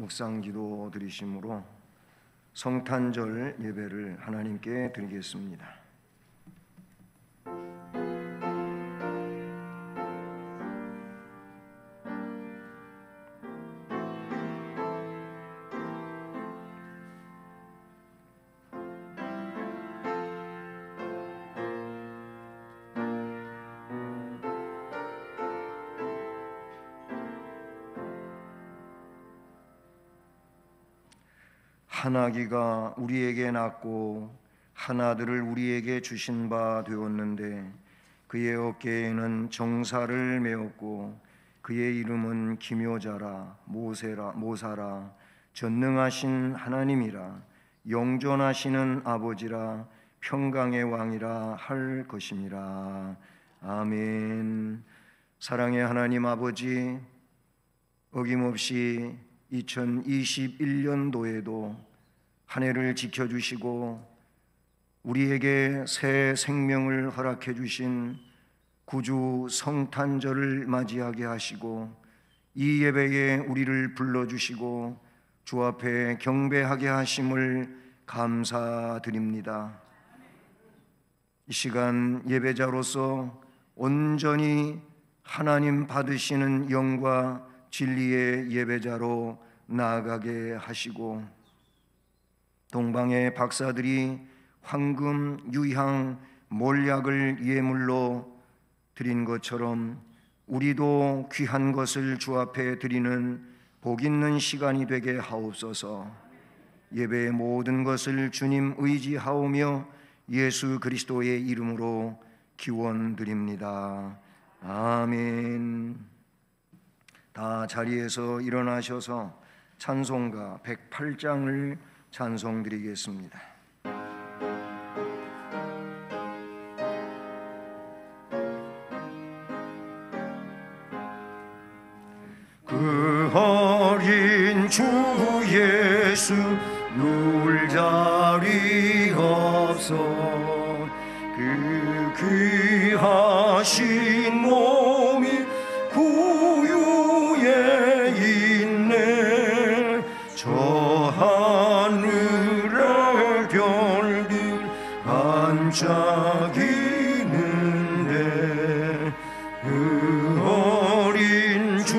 묵상기도 드리심으로 성탄절 예배를 하나님께 드리겠습니다. 한 아기가 우리에게 낳고 한 아들을 우리에게 주신 바 되었는데 그의 어깨에는 정사를 메었고 그의 이름은 기묘자라 모사라 전능하신 하나님이라 영존하시는 아버지라 평강의 왕이라 할 것임이라. 아멘. 사랑의 하나님 아버지, 어김없이 2021년도에도 한 해를 지켜주시고 우리에게 새 생명을 허락해 주신 구주 성탄절을 맞이하게 하시고 이 예배에 우리를 불러주시고 주 앞에 경배하게 하심을 감사드립니다. 이 시간 예배자로서 온전히 하나님 받으시는 영과 진리의 예배자로 나아가게 하시고 동방의 박사들이 황금, 유향, 몰약을 예물로 드린 것처럼 우리도 귀한 것을 주 앞에 드리는 복 있는 시간이 되게 하옵소서. 예배의 모든 것을 주님 의지하오며 예수 그리스도의 이름으로 기원드립니다. 아멘. 다 자리에서 일어나셔서 찬송가 108장을 찬송드리겠습니다. 그 어린 주 예수 누울 자리 없어 그 귀하신 몸이 구유에 있네. 저 하늘의 별들 반짝이는데 그 어린 주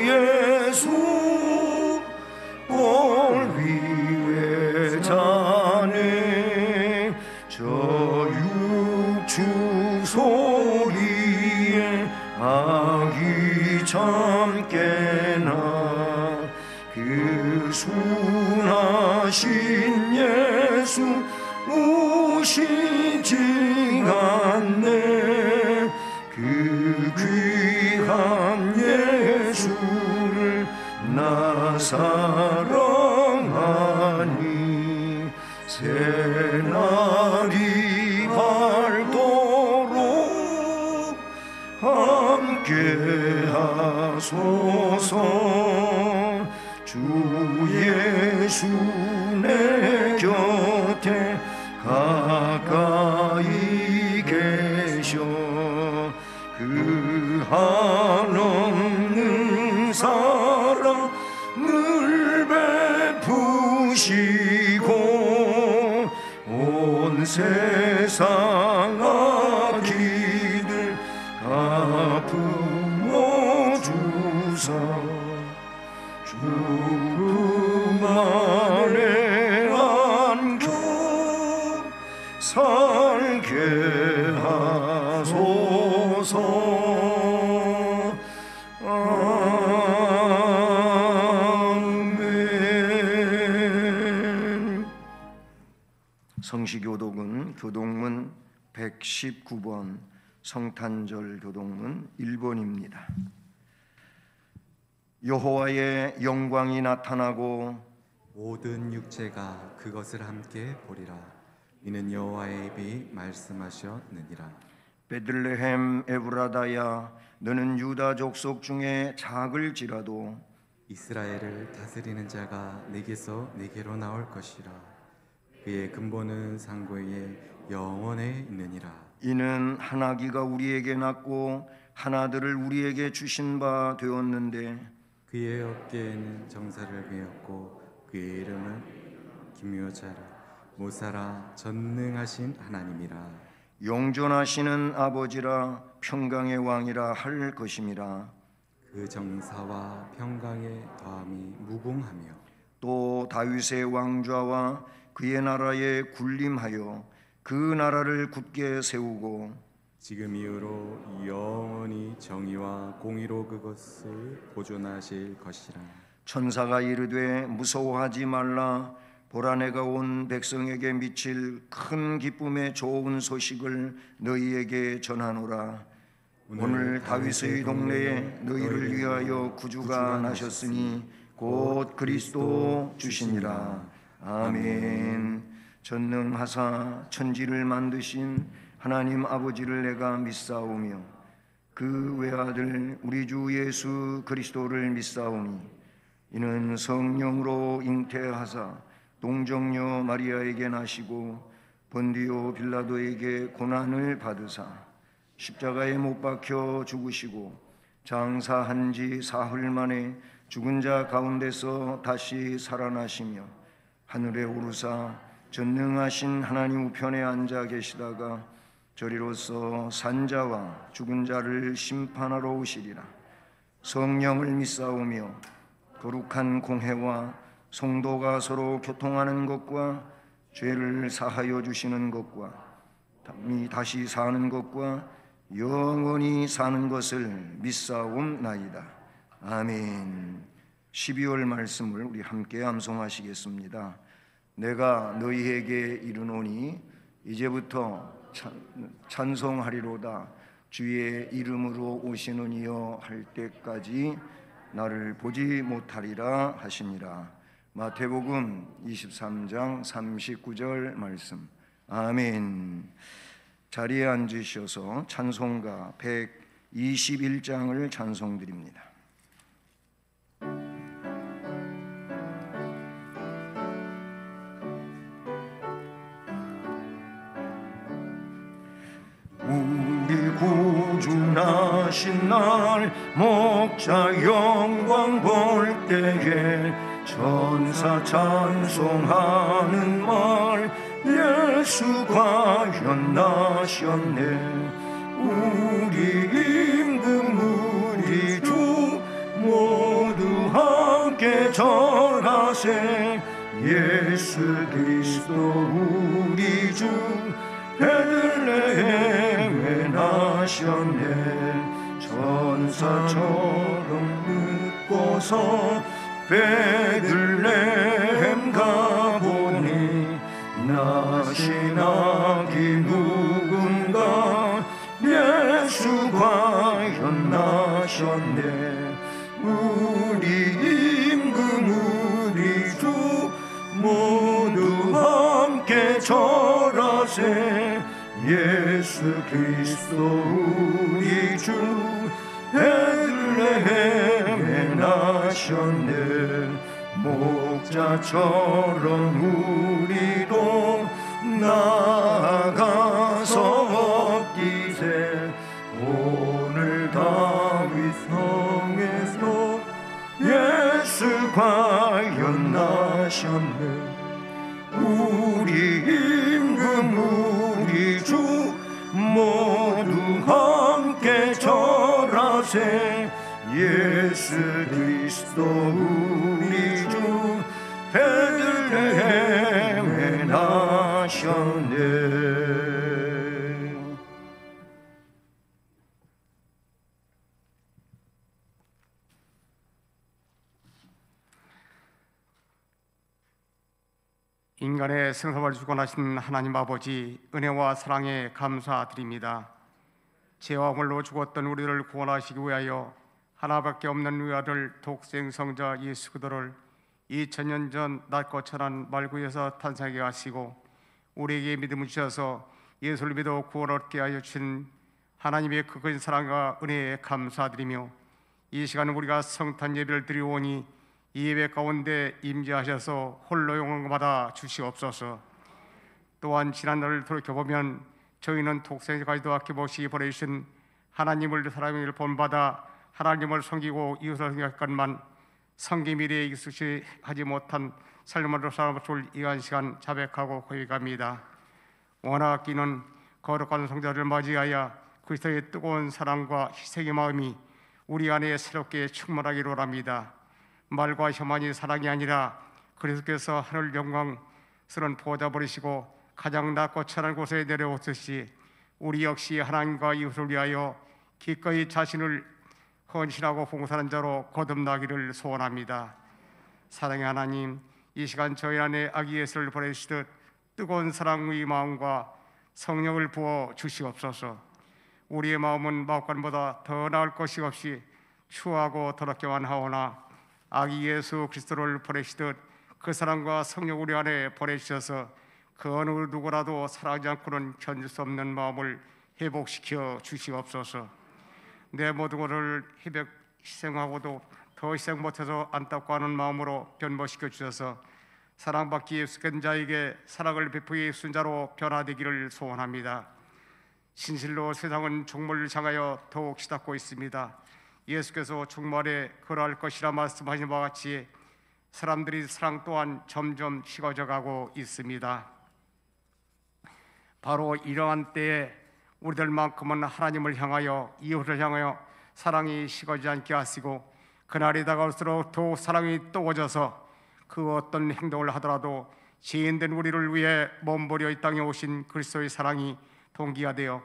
예수 볼 위에 자네. 저 육축 소리에 아기 참 깨나 그 순하신 예수 우시지 않네. 그 귀한 예수를 나 사랑하니 새날이 밝도록 함께 하소서. 주 예수 내 곁에 가까이 계셔 그 한없는 사랑 늘 베푸시고 온 세상 아기들 갚으어 주사 죽음 안에 안겨 살게 하소서. 아멘. 성시교독은 교독문 119번, 성탄절 교독문 1번입니다. 여호와의 영광이 나타나고 모든 육체가 그것을 함께 보리라. 이는 여호와의 입이 말씀하셨느니라. 베들레헴 에브라다야, 너는 유다 족속 중에 작을지라도 이스라엘을 다스리는 자가 내게서 내게로 나올 것이라. 그의 근본은 상고에 영원에 있느니라. 이는 한 아기가 우리에게 낳고 한 아들을 우리에게 주신 바 되었는데 그의 어깨에는 정사를 메었고 그의 이름은 기묘자라 모사라 전능하신 하나님이라. 용존하시는 아버지라 평강의 왕이라 할 것임이라. 그 정사와 평강의 더함이 무궁하며 또 다윗의 왕좌와 그의 나라에 군림하여 그 나라를 굳게 세우고 지금 이후로 영원히 정의와 공의로 그것을 보존하실 것이라. 천사가 이르되 무서워하지 말라. 보라, 내가 온 백성에게 미칠 큰 기쁨의 좋은 소식을 너희에게 전하노라. 오늘 다윗의 동네에 너희를 위하여 구주가 나셨으니 곧 그리스도 주시니라. 아멘. 전능하사 천지를 만드신 하나님 아버지를 내가 믿사오며 그 외아들 우리 주 예수 그리스도를 믿사오니 이는 성령으로 잉태하사 동정녀 마리아에게 나시고 본디오 빌라도에게 고난을 받으사 십자가에 못 박혀 죽으시고 장사한 지 사흘 만에 죽은 자 가운데서 다시 살아나시며 하늘에 오르사 전능하신 하나님 우편에 앉아 계시다가 저리로서 산자와 죽은 자를 심판하러 오시리라. 성령을 믿사오며 거룩한 공회와 성도가 서로 교통하는 것과 죄를 사하여 주시는 것과 다시 사는 것과 영원히 사는 것을 믿사옵나이다. 아멘. 12월 말씀을 우리 함께 암송하시겠습니다. 내가 너희에게 이르노니 이제부터 찬송하리로다. 주의 이름으로 오시는 이여 할 때까지 나를 보지 못하리라 하시니라. 마태복음 23장 39절 말씀. 아멘. 자리에 앉으셔서 찬송가 121장을 찬송드립니다. 우리 구주 나신 날 목자 영광 볼 때에 천사 찬송하는 말 예수 과연 나셨네. 우리 임금 우리 주 모두 함께 절하세. 예수 그리스도 우리 주 베들레헴에 나셨네. 천사처럼 늦고서 베들레헴 가보니 나신 아기 누군가 예수 과연 나셨네. 우리 임금 우리 주 모두 함께 절하세. 예수 그리스도 우리 주 베들레헴에 나셨네. 목자처럼 우리도 나아가서 엎기세. 오늘 다윗 성에서 예수 과연 나셨네. 우리 임금 우리 주 모두 함께 절하세. 예수 그리스도 우리 주 베들레헴에 나셨네. 인간의 생사를 주관하신 하나님 아버지, 은혜와 사랑에 감사드립니다. 죄와 홀로 죽었던 우리를 구원하시기 위하여 하나밖에 없는 외아들 독생성자 예수 그리스도를 2000년 전 낮고 천한 말구에서 탄생하게 하시고 우리에게 믿음을 주셔서 예수를 믿어 구원 얻게 하여 주신 하나님의 그 큰 사랑과 은혜에 감사드리며, 이 시간 우리가 성탄 예배를 드리오니 이 예배 가운데 임재하셔서 홀로 영광 받아 주시옵소서. 또한 지난날을 돌이켜보면 저희는 독생자까지도 아낌없이 보내주신 하나님을 사랑을 본받아 하나님을 섬기고 이웃을 섬길 것만 성김일에 익숙하지 못한 삶으로 살아볼 이한 시간 자백하고 고백합니다. 원하기는 거룩한 성자를 맞이하여 그리스도의 뜨거운 사랑과 희생의 마음이 우리 안에 새롭게 충만하기를 합니다. 말과 혐한이 사랑이 아니라 그리스도께서 하늘 영광스러운 보좌 버리시고 가장 낮고 천한 곳에 내려오듯이 우리 역시 하나님과 이웃을 위하여 기꺼이 자신을 헌신하고 봉사하는 자로 거듭나기를 소원합니다. 사랑의 하나님, 이 시간 저희 안에 아기 예수를 보내시듯 뜨거운 사랑의 마음과 성령을 부어 주시옵소서. 우리의 마음은 마음간보다 더 나을 것이 없이 추하고 더럽게만 하오나 아기 예수 그리스도를 보내시듯 그 사랑과 성령 우리 안에 보내주셔서 그 어느 누구라도 사랑하지 않고는 견딜 수 없는 마음을 회복시켜 주시옵소서. 내 모든 것을 희생하고도 더 희생 못해서 안타까워 하는 마음으로 변모시켜 주셔서 사랑받기 익숙한 자에게 사랑을 베푸기 순자로 변화되기를 소원합니다. 진실로 세상은 종말을 향하여 더욱 시닫고 있습니다. 예수께서 종말에 그러할 것이라 말씀하신 바와 같이 사람들이 사랑 또한 점점 식어져 가고 있습니다. 바로 이러한 때에 우리들만큼은 하나님을 향하여 이웃을 향하여 사랑이 식어지지 않게 하시고 그날이 다가올수록 더욱 사랑이 뜨거워져서 그 어떤 행동을 하더라도 죄인된 우리를 위해 몸부려 이 땅에 오신 그리스도의 사랑이 동기가 되어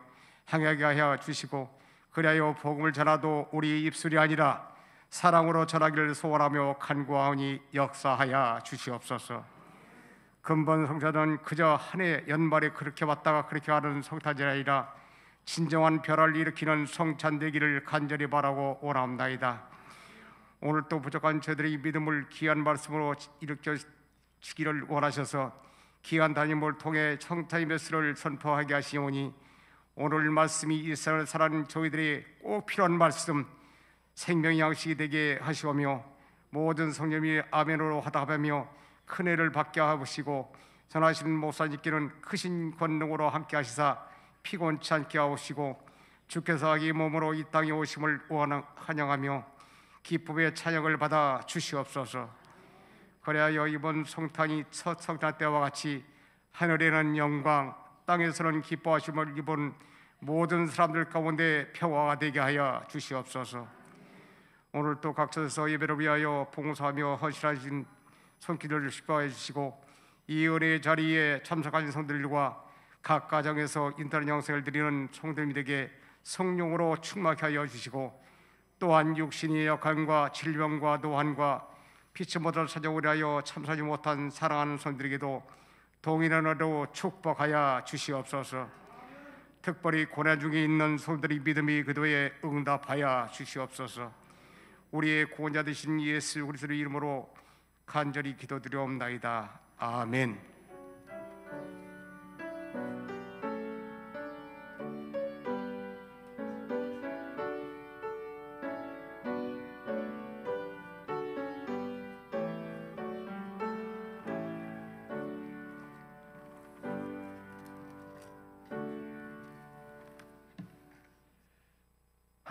행하게 하여 주시고 그리하여 복음을 전하도 우리 입술이 아니라 사랑으로 전하기를 소원하며 간구하오니 역사하여 주시옵소서. 근본 성사는 그저 한 해 연말에 그렇게 왔다가 그렇게 하는 성탄절이 아니라 진정한 변화를 일으키는 성찬되기를 간절히 바라고 원합나이다. 오늘 또 부족한 저들의 믿음을 귀한 말씀으로 일으켜 주기를 원하셔서 귀한 담임을 통해 성탄의 메시지를 선포하게 하시오니 오늘 말씀이 이스라엘 살아가는 저희들이 꼭 필요한 말씀, 생명의 양식이 되게 하시오며 모든 성령이 아멘으로 화답하며 큰 애를 받게 하시고 전하시는 목사님께는 크신 권능으로 함께 하시사 피곤치 않게 하시고 주께서 아기 몸으로 이 땅에 오심을 환영하며 기쁨의 찬양을 받아 주시옵소서. 그래야 이번 성탄이 첫 성탄 때와 같이 하늘에는 영광, 땅에서는 기뻐하심을 입은 모든 사람들 가운데 평화가 되게 하여 주시옵소서. 오늘 또 각처에서 예배를 위하여 봉사하며 헌신하신 손길을 축복해 주시고 이 은혜의 자리에 참석하신 성들과 각 가정에서 인터넷 영상을 드리는 성도님들에게 성령으로 충만하게 하여 주시고 또한 육신의 약함과 질병과 노환과 피치 못할 사정을 하여 참사지 못한 사랑하는 성들에게도 동일한 은혜로 축복하여 주시옵소서. 특별히 고난 중에 있는 성들의 믿음이 그도에 응답하여 주시옵소서. 우리의 구원자 되신 예수 그리스도의 이름으로 간절히 기도드리옵나이다. 아멘.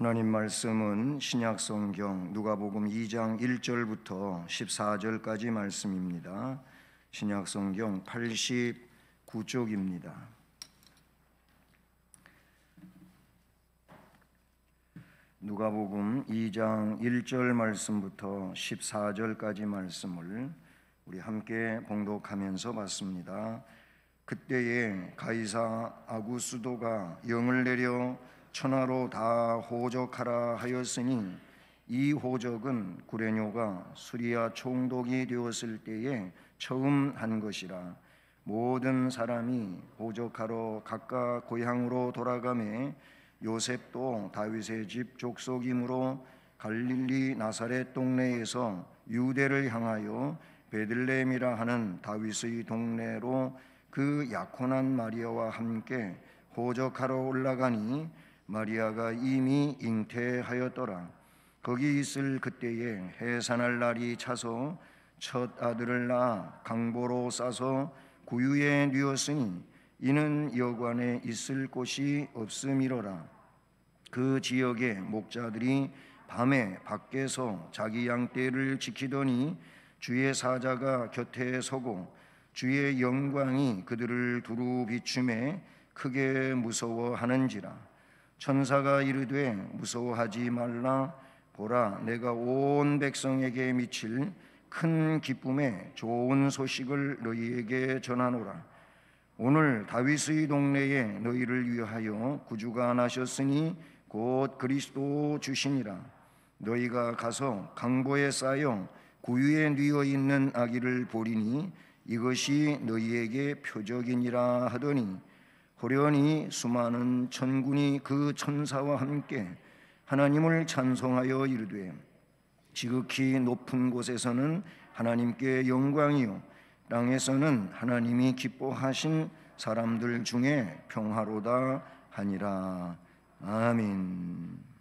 하나님 말씀은 신약성경 누가복음 2장 1절부터 14절까지 말씀입니다. 신약성경 89쪽입니다. 누가복음 2장 1절 말씀부터 14절까지 말씀을 우리 함께 봉독하면서 봤습니다. 그때에 가이사 아구스도가 영을 내려 천하로 다 호적하라 하였으니 이 호적은 구레뇨가 수리아 총독이 되었을 때에 처음 한 것이라. 모든 사람이 호적하러 각각 고향으로 돌아가매 요셉도 다윗의 집 족속이므로 갈릴리 나사렛 동네에서 유대를 향하여 베들레헴이라 하는 다윗의 동네로 그 약혼한 마리아와 함께 호적하러 올라가니 마리아가 이미 잉태하였더라. 거기 있을 그때에 해산할 날이 차서 첫 아들을 낳아 강보로 싸서 구유에 뉘었으니 이는 여관에 있을 곳이 없음이로라. 그 지역의 목자들이 밤에 밖에서 자기 양떼를 지키더니 주의 사자가 곁에 서고 주의 영광이 그들을 두루 비추매 크게 무서워하는지라. 천사가 이르되 무서워하지 말라. 보라, 내가 온 백성에게 미칠 큰 기쁨의 좋은 소식을 너희에게 전하노라. 오늘 다윗의 동네에 너희를 위하여 구주가 나셨으니 곧 그리스도 주시니라. 너희가 가서 강보에 쌓여 구유에 뉘어 있는 아기를 보리니 이것이 너희에게 표적이니라 하더니 호련히 수많은 천군이 그 천사와 함께 하나님을 찬송하여 이르되 지극히 높은 곳에서는 하나님께 영광이요 땅에서는 하나님이 기뻐하신 사람들 중에 평화로다 하니라. 아멘.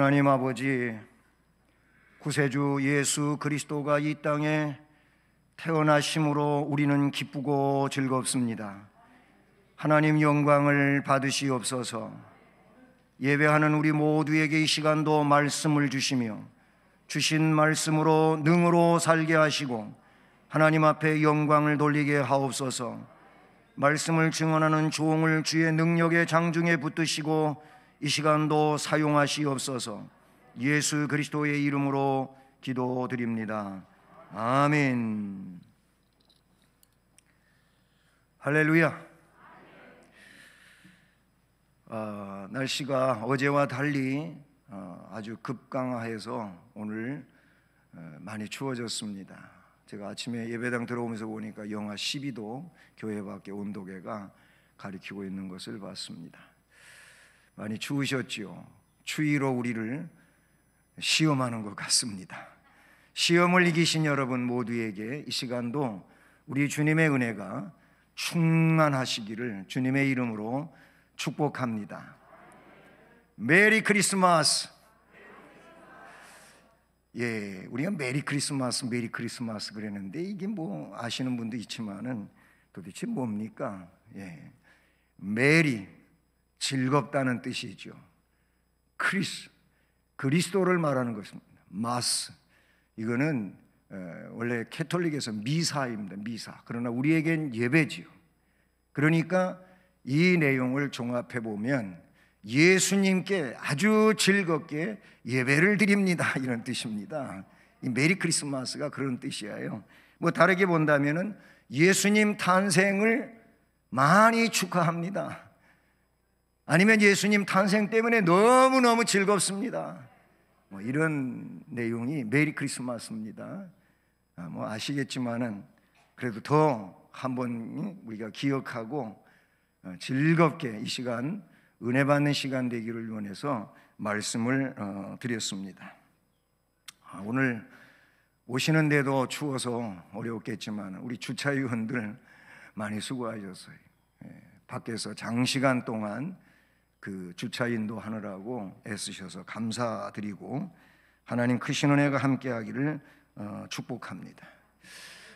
하나님 아버지, 구세주 예수 그리스도가 이 땅에 태어나심으로 우리는 기쁘고 즐겁습니다. 하나님 영광을 받으시옵소서. 예배하는 우리 모두에게 이 시간도 말씀을 주시며 주신 말씀으로 능으로 살게 하시고 하나님 앞에 영광을 돌리게 하옵소서. 말씀을 증언하는 종을 주의 능력의 장중에 붙드시고 이 시간도 사용하시옵소서. 예수 그리스도의 이름으로 기도드립니다. 아멘. 할렐루야. 날씨가 어제와 달리 아주 급강하해서 오늘 많이 추워졌습니다. 제가 아침에 예배당 들어오면서 보니까 영하 12도 교회 밖에 온도계가 가리키고 있는 것을 봤습니다. 많이 추우셨지요. 추위로 우리를 시험하는 것 같습니다. 시험을 이기신 여러분 모두에게 이 시간도 우리 주님의 은혜가 충만하시기를 주님의 이름으로 축복합니다. 메리 크리스마스. 예, 우리가 메리 크리스마스 그랬는데 이게 뭐 아시는 분도 있지만은 도대체 뭡니까? 예, 메리 즐겁다는 뜻이죠. 그리스도를 말하는 것입니다. 마스, 이거는 원래 캐톨릭에서 미사입니다. 미사. 그러나 우리에겐 예배지요. 그러니까 이 내용을 종합해 보면 예수님께 아주 즐겁게 예배를 드립니다, 이런 뜻입니다. 이 메리 크리스마스가 그런 뜻이에요. 뭐 다르게 본다면은 예수님 탄생을 많이 축하합니다. 아니면 예수님 탄생 때문에 너무너무 즐겁습니다. 뭐 이런 내용이 메리 크리스마스입니다. 뭐 아시겠지만은 그래도 더 한번 우리가 기억하고 즐겁게 이 시간 은혜 받는 시간 되기를 원해서 말씀을 드렸습니다. 오늘 오시는데도 추워서 어려웠겠지만 우리 주차위원들 많이 수고하셨어요. 밖에서 장시간 동안 그 주차 인도하느라고 애쓰셔서 감사드리고 하나님 크신 은혜가 함께하기를 축복합니다.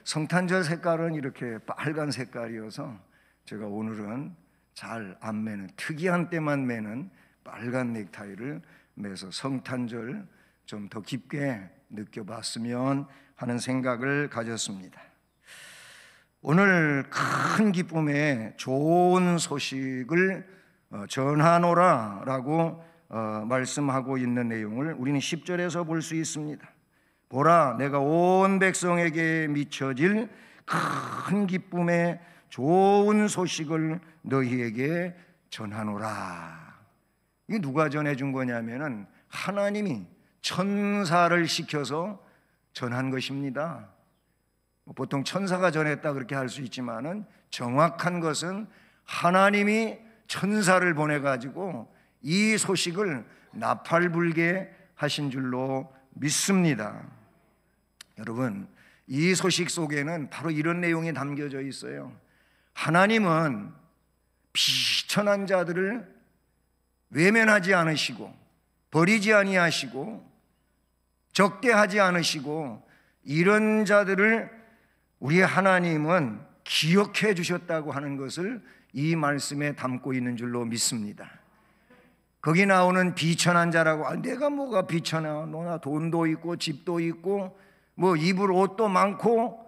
성탄절 색깔은 이렇게 빨간 색깔이어서 제가 오늘은 잘 안 매는, 특이한 때만 매는 빨간 넥타이를 매서 성탄절 좀 더 깊게 느껴봤으면 하는 생각을 가졌습니다. 오늘 큰 기쁨의 좋은 소식을 전하노라라고 말씀하고 있는 내용을 우리는 10절에서 볼 수 있습니다. 보라, 내가 온 백성에게 미쳐질 큰 기쁨의 좋은 소식을 너희에게 전하노라. 이게 누가 전해준 거냐면은 하나님이 천사를 시켜서 전한 것입니다. 보통 천사가 전했다 그렇게 할 수 있지만은 정확한 것은 하나님이 천사를 보내가지고 이 소식을 나팔불게 하신 줄로 믿습니다. 여러분, 이 소식 속에는 바로 이런 내용이 담겨져 있어요. 하나님은 비천한 자들을 외면하지 않으시고 버리지 아니하시고 적대하지 않으시고 이런 자들을 우리 하나님은 기억해 주셨다고 하는 것을 이 말씀에 담고 있는 줄로 믿습니다. 거기 나오는 비천한 자라고, 내가 뭐가 비천해? 너나 돈도 있고 집도 있고 뭐 입을 옷도 많고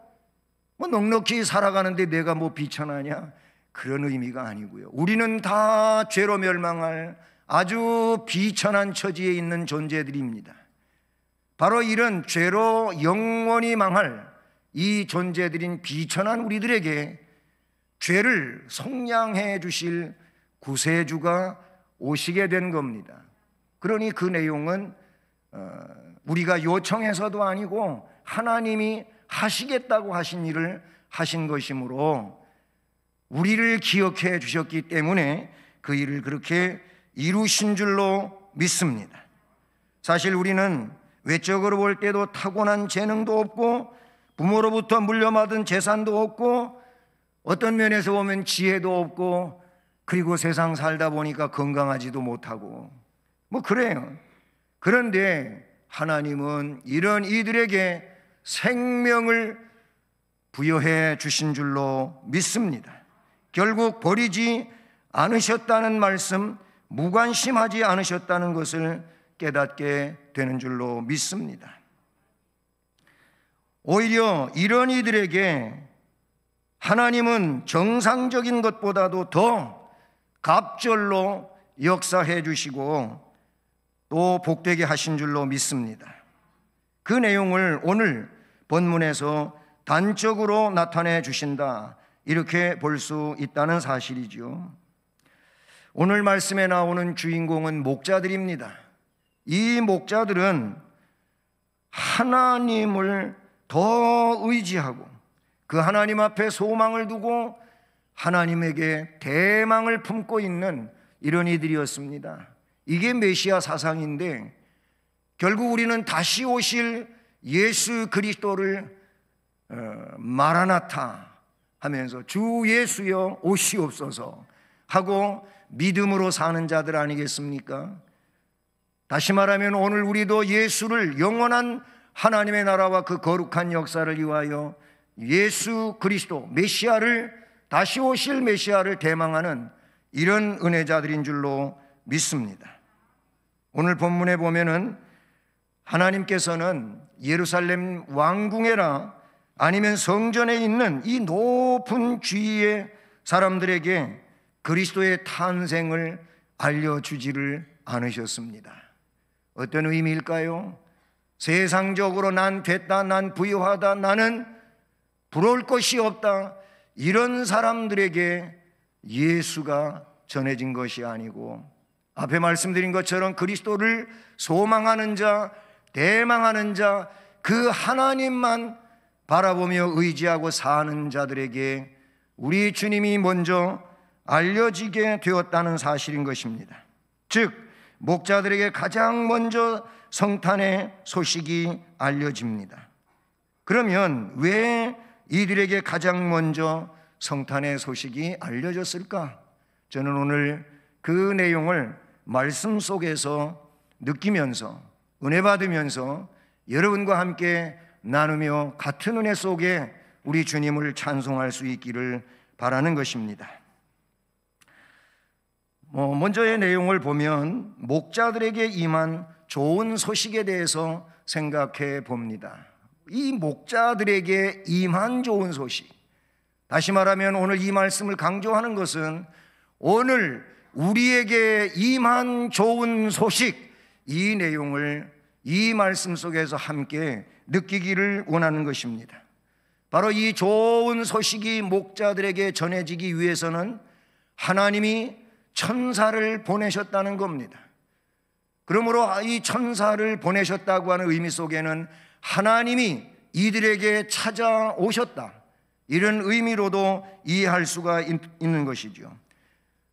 뭐 넉넉히 살아가는데 내가 뭐 비천하냐? 그런 의미가 아니고요. 우리는 다 죄로 멸망할 아주 비천한 처지에 있는 존재들입니다. 바로 이런 죄로 영원히 망할 이 존재들인 비천한 우리들에게 죄를 속량해 주실 구세주가 오시게 된 겁니다. 그러니 그 내용은 우리가 요청해서도 아니고 하나님이 하시겠다고 하신 일을 하신 것이므로 우리를 기억해 주셨기 때문에 그 일을 그렇게 이루신 줄로 믿습니다. 사실 우리는 외적으로 볼 때도 타고난 재능도 없고 부모로부터 물려받은 재산도 없고 어떤 면에서 보면 지혜도 없고 그리고 세상 살다 보니까 건강하지도 못하고 뭐 그래요. 그런데 하나님은 이런 이들에게 생명을 부여해 주신 줄로 믿습니다. 결국 버리지 않으셨다는 말씀, 무관심하지 않으셨다는 것을 깨닫게 되는 줄로 믿습니다. 오히려 이런 이들에게 하나님은 정상적인 것보다도 더 갑절로 역사해 주시고 또 복되게 하신 줄로 믿습니다. 그 내용을 오늘 본문에서 단적으로 나타내 주신다, 이렇게 볼 수 있다는 사실이죠. 오늘 말씀에 나오는 주인공은 목자들입니다. 이 목자들은 하나님을 더 의지하고 그 하나님 앞에 소망을 두고 하나님에게 대망을 품고 있는 이런 이들이었습니다. 이게 메시아 사상인데, 결국 우리는 다시 오실 예수 그리스도를 마라나타 하면서 주 예수여 오시옵소서 하고 믿음으로 사는 자들 아니겠습니까? 다시 말하면 오늘 우리도 예수를, 영원한 하나님의 나라와 그 거룩한 역사를 위하여 예수 그리스도 메시아를, 다시 오실 메시아를 대망하는 이런 은혜자들인 줄로 믿습니다. 오늘 본문에 보면은 하나님께서는 예루살렘 왕궁에나 아니면 성전에 있는 이 높은 지위의 사람들에게 그리스도의 탄생을 알려주지를 않으셨습니다. 어떤 의미일까요? 세상적으로 난 됐다, 난 부유하다, 나는 부러울 것이 없다, 이런 사람들에게 예수가 전해진 것이 아니고, 앞에 말씀드린 것처럼 그리스도를 소망하는 자, 대망하는 자, 그 하나님만 바라보며 의지하고 사는 자들에게 우리 주님이 먼저 알려지게 되었다는 사실인 것입니다. 즉 목자들에게 가장 먼저 성탄의 소식이 알려집니다. 그러면 왜 이들에게 가장 먼저 성탄의 소식이 알려졌을까? 저는 오늘 그 내용을 말씀 속에서 느끼면서, 은혜 받으면서 여러분과 함께 나누며 같은 은혜 속에 우리 주님을 찬송할 수 있기를 바라는 것입니다. 먼저의 내용을 보면 목자들에게 임한 좋은 소식에 대해서 생각해 봅니다. 이 목자들에게 임한 좋은 소식, 다시 말하면 오늘 이 말씀을 강조하는 것은 오늘 우리에게 임한 좋은 소식, 이 내용을 이 말씀 속에서 함께 느끼기를 원하는 것입니다. 바로 이 좋은 소식이 목자들에게 전해지기 위해서는 하나님이 천사를 보내셨다는 겁니다. 그러므로 이 천사를 보내셨다고 하는 의미 속에는 하나님이 이들에게 찾아오셨다, 이런 의미로도 이해할 수가 있는 것이죠.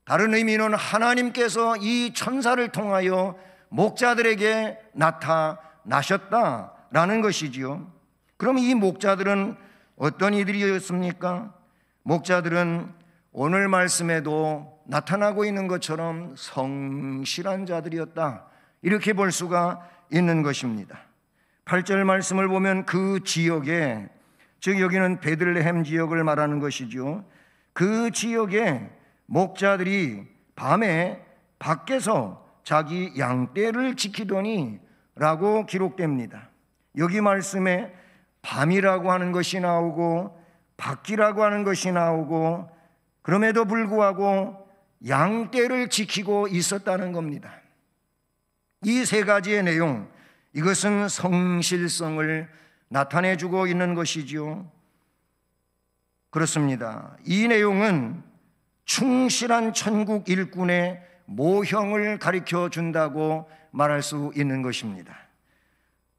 다른 의미는 하나님께서 이 천사를 통하여 목자들에게 나타나셨다라는 것이지요. 그럼 이 목자들은 어떤 이들이었습니까? 목자들은 오늘 말씀에도 나타나고 있는 것처럼 성실한 자들이었다, 이렇게 볼 수가 있는 것입니다. 8절 말씀을 보면 그 지역에, 즉 여기는 베들레헴 지역을 말하는 것이죠. 그 지역에 목자들이 밤에 밖에서 자기 양떼를 지키더니 라고 기록됩니다. 여기 말씀에 밤이라고 하는 것이 나오고 밖이라고 하는 것이 나오고, 그럼에도 불구하고 양떼를 지키고 있었다는 겁니다. 이 세 가지의 내용, 이것은 성실성을 나타내주고 있는 것이지요. 그렇습니다. 이 내용은 충실한 천국 일꾼의 모형을 가르쳐 준다고 말할 수 있는 것입니다.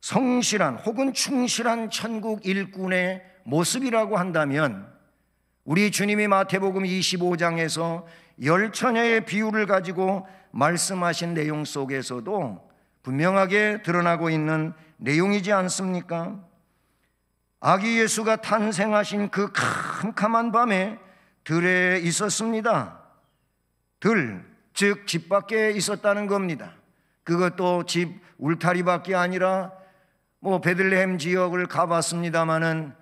성실한 혹은 충실한 천국 일꾼의 모습이라고 한다면, 우리 주님이 마태복음 25장에서 열처녀의 비유를 가지고 말씀하신 내용 속에서도 분명하게 드러나고 있는 내용이지 않습니까? 아기 예수가 탄생하신 그 캄캄한 밤에 들에 있었습니다. 들, 즉 집 밖에 있었다는 겁니다. 그것도 집 울타리밖에 아니라 베들레헴 지역을 가봤습니다마는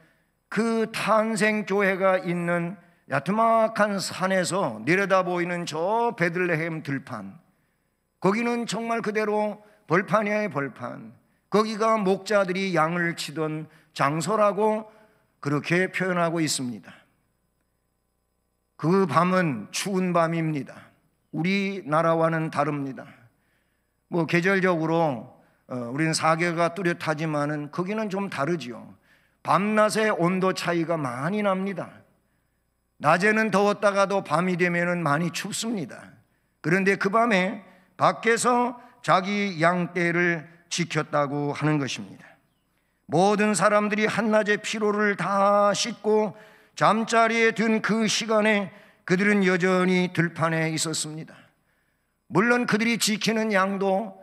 그 탄생교회가 있는 야트막한 산에서 내려다 보이는 저 베들레헴 들판, 거기는 정말 그대로 벌판이에요, 벌판. 거기가 목자들이 양을 치던 장소라고 그렇게 표현하고 있습니다. 그 밤은 추운 밤입니다. 우리나라와는 다릅니다. 계절적으로 우리는 사계가 뚜렷하지만은 거기는 좀 다르지요. 밤낮의 온도 차이가 많이 납니다. 낮에는 더웠다가도 밤이 되면은 많이 춥습니다. 그런데 그 밤에 밖에서 자기 양떼를 지켰다고 하는 것입니다. 모든 사람들이 한낮의 피로를 다 씻고 잠자리에 든 그 시간에 그들은 여전히 들판에 있었습니다. 물론 그들이 지키는 양도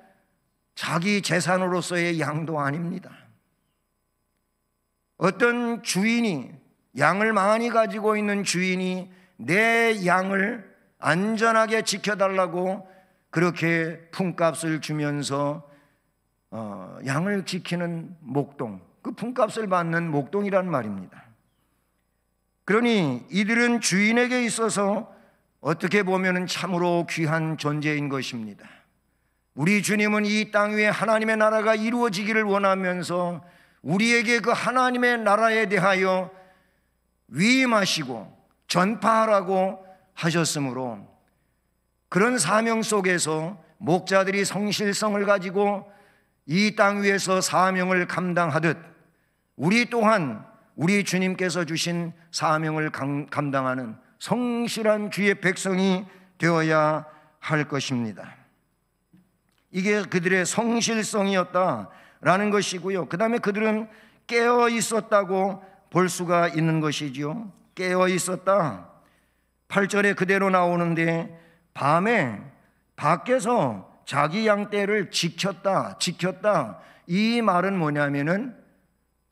자기 재산으로서의 양도 아닙니다. 어떤 주인이, 양을 많이 가지고 있는 주인이 내 양을 안전하게 지켜달라고 그렇게 품값을 주면서 양을 지키는 목동, 그 품값을 받는 목동이란 말입니다. 그러니 이들은 주인에게 있어서 어떻게 보면 참으로 귀한 존재인 것입니다. 우리 주님은 이 땅 위에 하나님의 나라가 이루어지기를 원하면서 우리에게 그 하나님의 나라에 대하여 위임하시고 전파하라고 하셨으므로 그런 사명 속에서 목자들이 성실성을 가지고 이 땅 위에서 사명을 감당하듯 우리 또한 우리 주님께서 주신 사명을 감당하는 성실한 주의 백성이 되어야 할 것입니다. 이게 그들의 성실성이었다라는 것이고요. 그 다음에 그들은 깨어 있었다고 볼 수가 있는 것이죠. 깨어 있었다. 8절에 그대로 나오는데 밤에 밖에서 자기 양떼를 지켰다. 이 말은 뭐냐면은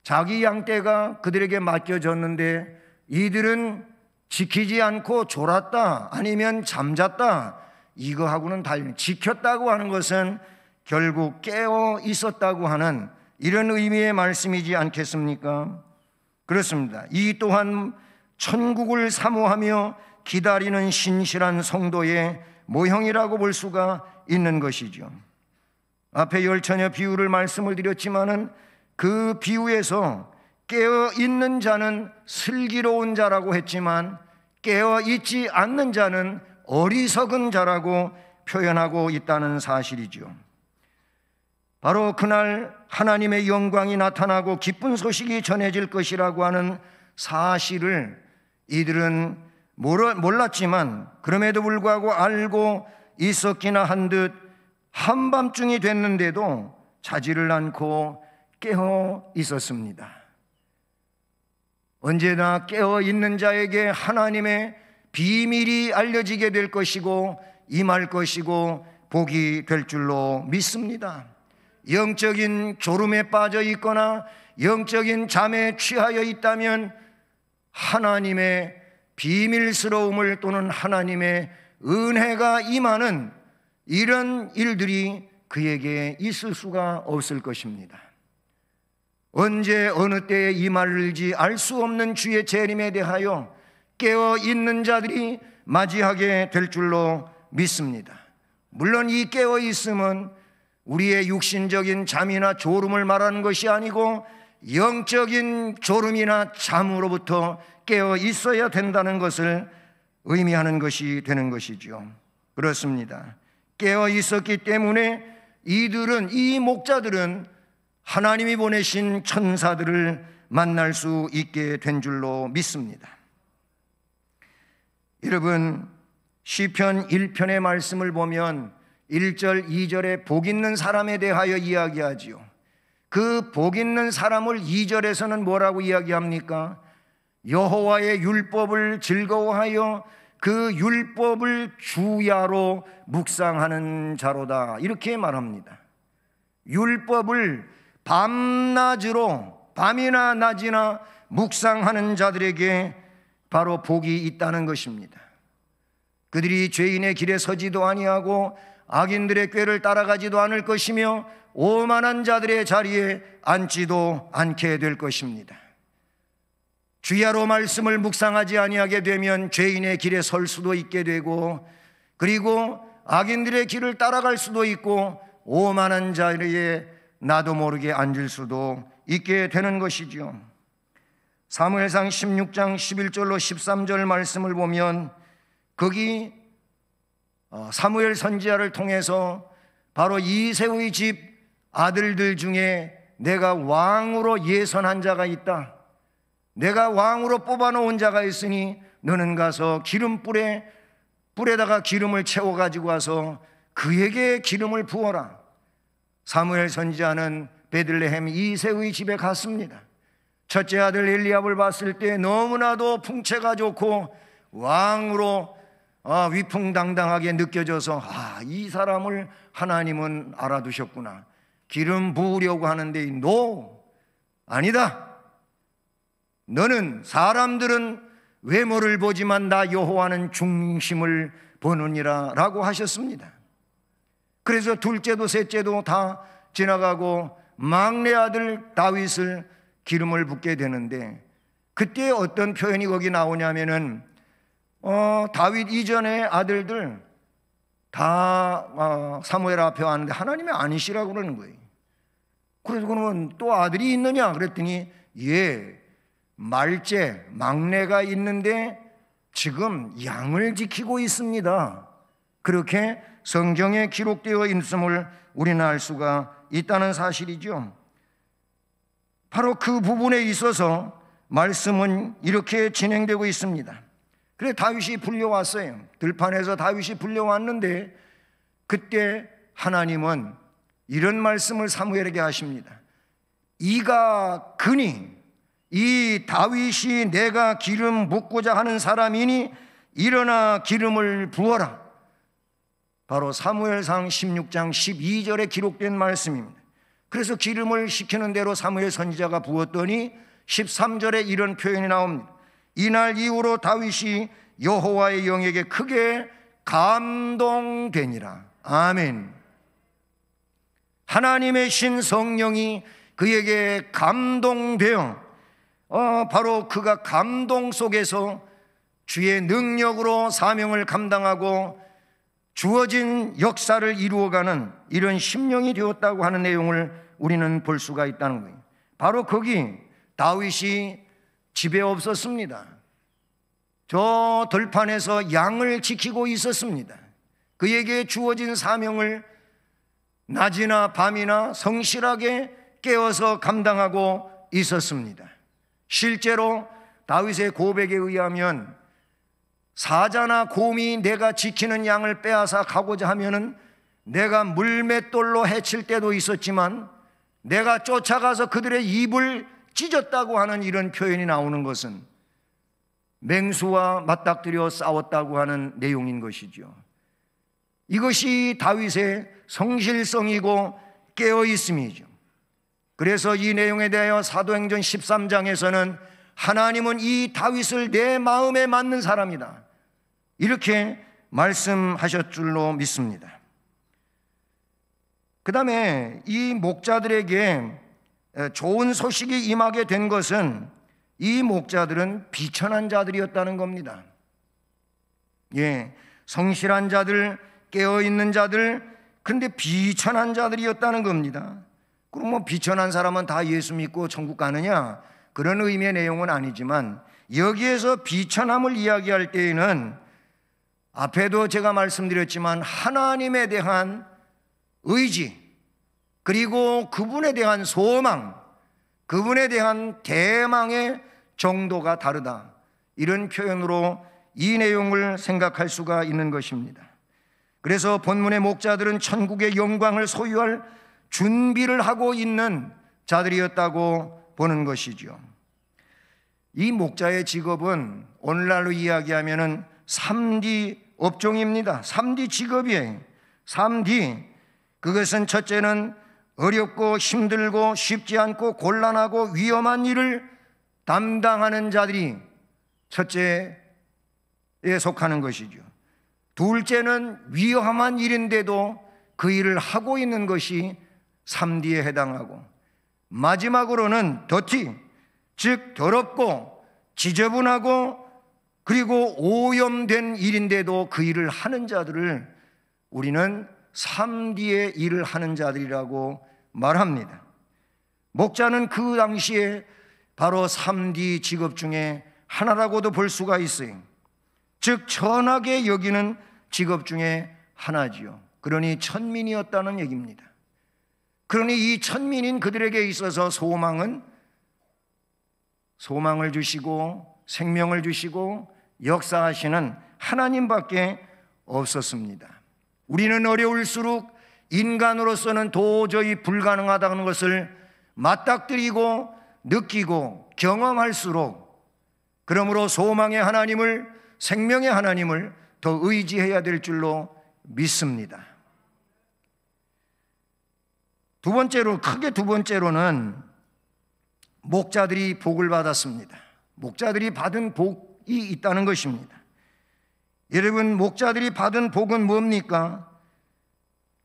자기 양떼가 그들에게 맡겨졌는데 이들은 지키지 않고 졸았다 아니면 잠잤다, 이거하고는 달리 지켰다고 하는 것은 결국 깨어 있었다고 하는 이런 의미의 말씀이지 않겠습니까? 그렇습니다. 이 또한 천국을 사모하며 기다리는 신실한 성도의 모형이라고 볼 수가 있는 것이죠. 앞에 열처녀 비유를 말씀을 드렸지만은 그 비유에서 깨어 있는 자는 슬기로운 자라고 했지만 깨어 있지 않는 자는 어리석은 자라고 표현하고 있다는 사실이죠. 바로 그날 하나님의 영광이 나타나고 기쁜 소식이 전해질 것이라고 하는 사실을 이들은 몰랐지만 그럼에도 불구하고 알고 있었기나 한 듯 한밤중이 됐는데도 자지를 않고 깨어 있었습니다. 언제나 깨어 있는 자에게 하나님의 비밀이 알려지게 될 것이고 임할 것이고 복이 될 줄로 믿습니다. 영적인 졸음에 빠져 있거나 영적인 잠에 취하여 있다면 하나님의 비밀스러움을 또는 하나님의 은혜가 임하는 이런 일들이 그에게 있을 수가 없을 것입니다. 언제 어느 때에 임할지 알 수 없는 주의 재림에 대하여 깨어 있는 자들이 맞이하게 될 줄로 믿습니다. 물론 이 깨어 있음은 우리의 육신적인 잠이나 졸음을 말하는 것이 아니고 영적인 졸음이나 잠으로부터 깨어 있어야 된다는 것을 의미하는 것이 되는 것이죠. 그렇습니다. 깨어 있었기 때문에 이 목자들은 하나님이 보내신 천사들을 만날 수 있게 된 줄로 믿습니다. 여러분, 시편 1편의 말씀을 보면 1절, 2절에 복 있는 사람에 대하여 이야기하지요. 그 복 있는 사람을 2절에서는 뭐라고 이야기합니까? 여호와의 율법을 즐거워하여 그 율법을 주야로 묵상하는 자로다, 이렇게 말합니다. 율법을 밤낮으로, 밤이나 낮이나 묵상하는 자들에게 바로 복이 있다는 것입니다. 그들이 죄인의 길에 서지도 아니하고 악인들의 꾀를 따라가지도 않을 것이며 오만한 자들의 자리에 앉지도 않게 될 것입니다. 주야로 말씀을 묵상하지 아니하게 되면 죄인의 길에 설 수도 있게 되고, 그리고 악인들의 길을 따라갈 수도 있고 오만한 자리에 나도 모르게 앉을 수도 있게 되는 것이죠. 사무엘상 16장 11절로 13절 말씀을 보면 거기 사무엘 선지자를 통해서 바로 이새의 집 아들들 중에 내가 왕으로 예선한 자가 있다, 내가 왕으로 뽑아놓은 자가 있으니 너는 가서 뿔에다가 기름을 채워 가지고 와서 그에게 기름을 부어라. 사무엘 선지자는 베들레헴 이새의 집에 갔습니다. 첫째 아들 엘리압을 봤을 때 너무나도 풍채가 좋고 왕으로 위풍당당하게 느껴져서 이 사람을 하나님은 알아두셨구나. 기름 부으려고 하는데 노, 아니다. 너는 사람들은 외모를 보지만 나 여호와는 중심을 보느니라 라고 하셨습니다. 그래서 둘째도 셋째도 다 지나가고 막내 아들 다윗을 기름을 붓게 되는데, 그때 어떤 표현이 거기 나오냐면은 다윗 이전의 아들들 다 사무엘 앞에 왔는데 하나님이 아니시라고 그러는 거예요. 그래서 그러면 또 아들이 있느냐 그랬더니 말째 막내가 있는데 지금 양을 지키고 있습니다. 그렇게 성경에 기록되어 있음을 우리는 알 수가 있다는 사실이죠. 바로 그 부분에 있어서 말씀은 이렇게 진행되고 있습니다. 그래 다윗이 불려왔어요. 들판에서 다윗이 불려왔는데 그때 하나님은 이런 말씀을 사무엘에게 하십니다. 이가 그니 이 다윗이 내가 기름 붓고자 하는 사람이니 일어나 기름을 부어라. 바로 사무엘상 16장 12절에 기록된 말씀입니다. 그래서 기름을 시키는 대로 사무엘 선지자가 부었더니 13절에 이런 표현이 나옵니다. 이날 이후로 다윗이 여호와의 영에게 크게 감동되니라. 아멘. 하나님의 신 성령이 그에게 감동되어 바로 그가 감동 속에서 주의 능력으로 사명을 감당하고 주어진 역사를 이루어가는 이런 심령이 되었다고 하는 내용을 우리는 볼 수가 있다는 거예요. 바로 거기 다윗이 집에 없었습니다. 저 들판에서 양을 지키고 있었습니다. 그에게 주어진 사명을 낮이나 밤이나 성실하게 깨어서 감당하고 있었습니다. 실제로 다윗의 고백에 의하면 사자나 곰이 내가 지키는 양을 빼앗아 가고자 하면은 내가 물맷돌로 해칠 때도 있었지만 내가 쫓아가서 그들의 입을 찢었다고 하는 이런 표현이 나오는 것은 맹수와 맞닥뜨려 싸웠다고 하는 내용인 것이죠. 이것이 다윗의 성실성이고 깨어있음이죠. 그래서 이 내용에 대하여 사도행전 13장에서는 하나님은 이 다윗을 내 마음에 맞는 사람이다, 이렇게 말씀하셨 줄로 믿습니다. 그 다음에 이 목자들에게 좋은 소식이 임하게 된 것은 이 목자들은 비천한 자들이었다는 겁니다. 성실한 자들, 깨어있는 자들, 그런데 비천한 자들이었다는 겁니다. 그럼 뭐 비천한 사람은 다 예수 믿고 천국 가느냐, 그런 의미의 내용은 아니지만 여기에서 비천함을 이야기할 때에는 앞에도 제가 말씀드렸지만 하나님에 대한 의지, 그리고 그분에 대한 소망, 그분에 대한 대망의 정도가 다르다, 이런 표현으로 이 내용을 생각할 수가 있는 것입니다. 그래서 본문의 목자들은 천국의 영광을 소유할 준비를 하고 있는 자들이었다고 보는 것이죠. 이 목자의 직업은 오늘날로 이야기하면 3D 업종입니다. 3D 직업이에요. 3D, 그것은 첫째는 어렵고 힘들고 쉽지 않고 곤란하고 위험한 일을 담당하는 자들이 첫째에 속하는 것이죠. 둘째는 위험한 일인데도 그 일을 하고 있는 것이 3D에 해당하고, 마지막으로는 더티, 즉 더럽고 지저분하고 그리고 오염된 일인데도 그 일을 하는 자들을 우리는 3D의 일을 하는 자들이라고 말합니다. 목자는 그 당시에 바로 3D 직업 중에 하나라고도 볼 수가 있어요. 즉 천하게 여기는 직업 중에 하나지요. 그러니 천민이었다는 얘기입니다. 그러니 이 천민인 그들에게 있어서 소망을 주시고 생명을 주시고 역사하시는 하나님밖에 없었습니다. 우리는 어려울수록 인간으로서는 도저히 불가능하다는 것을 맞닥뜨리고 느끼고 경험할수록, 그러므로 소망의 하나님을, 생명의 하나님을 더 의지해야 될 줄로 믿습니다. 크게 두 번째로는 목자들이 복을 받았습니다. 목자들이 받은 복이 있다는 것입니다. 여러분, 목자들이 받은 복은 뭡니까?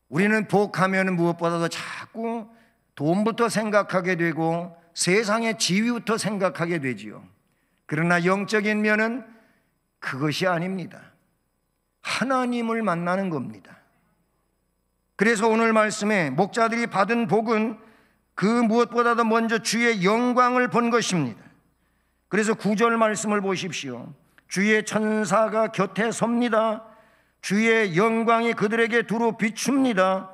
우리는 복하면 무엇보다도 자꾸 돈부터 생각하게 되고 세상의 지위부터 생각하게 되지요. 그러나 영적인 면은 그것이 아닙니다. 하나님을 만나는 겁니다. 그래서 오늘 말씀에 목자들이 받은 복은 그 무엇보다도 먼저 주의 영광을 본 것입니다. 그래서 9절 말씀을 보십시오. 주의 천사가 곁에 섭니다. 주의 영광이 그들에게 두루 비춥니다.